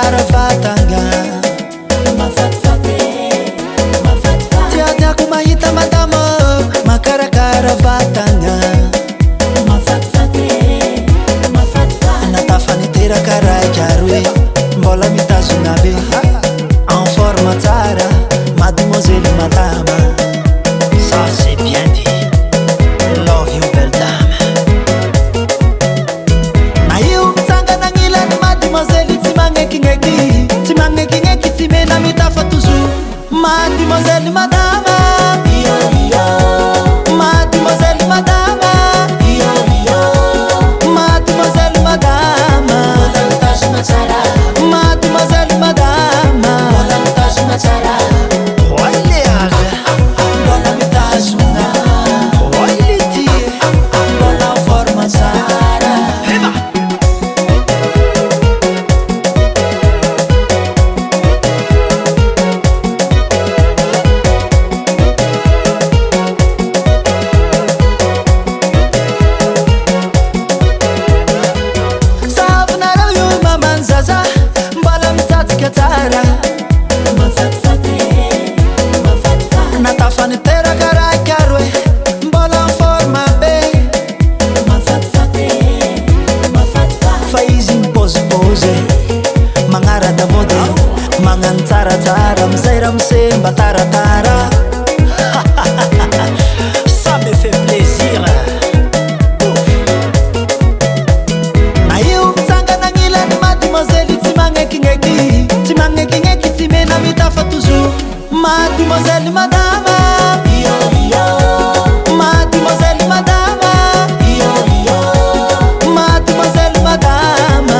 mikarakara vatanga tiatiako mahita madama makarakara vatanga natafaniteraka raiky mbola mitazona be en forme tsara mademoiselle madama. Ça c'est bien dit. Love you belle dame. Na io mitsangana gnilany mademoiselle tsy magnekigneki tsy magnekigneki tsy mena mitafa toujours mademoiselle madama mademoiselle madama mademoiselle madama mademoiselle madama Msemba taratara ça me fait plaisir. Na io mitsangana gnilany mademoiselle tsy magnekigneki tsy magnekigneki tsy mena mitafa toujours mademoiselle madama mademoiselle madama mademoiselle madama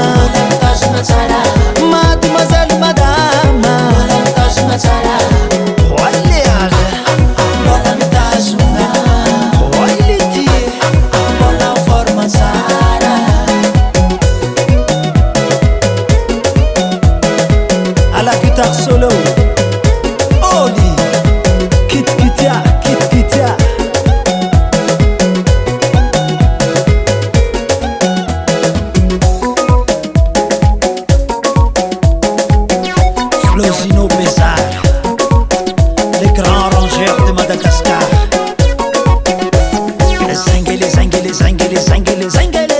mademoiselle madama solo Oli kit kitia Flosino Bézard, les grands rongeurs de Madagascar. Zengele, zengele, zengele, zengele, zengele.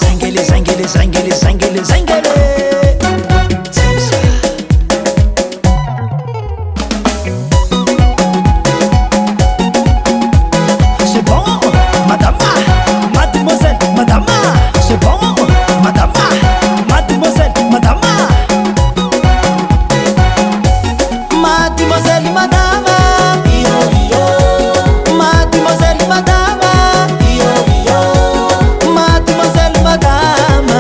Zengele, zengele, zengele, zengele, zengele. C'est bon, madame, mademoiselle, madame, c'est bon. Mademoiselle, madama mademoiselle madama mademoiselle madama mademoiselle madama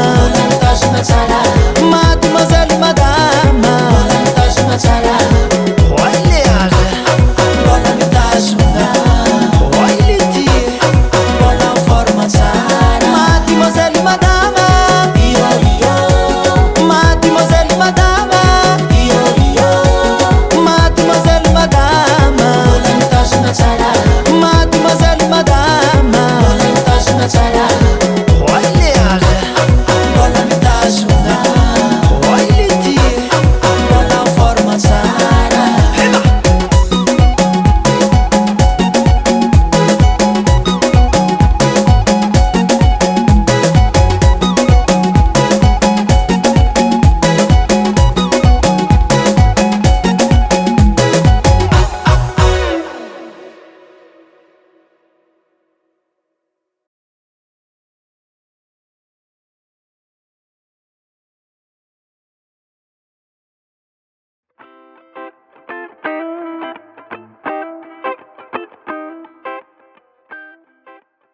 mademoiselle madama Mademoiselle madama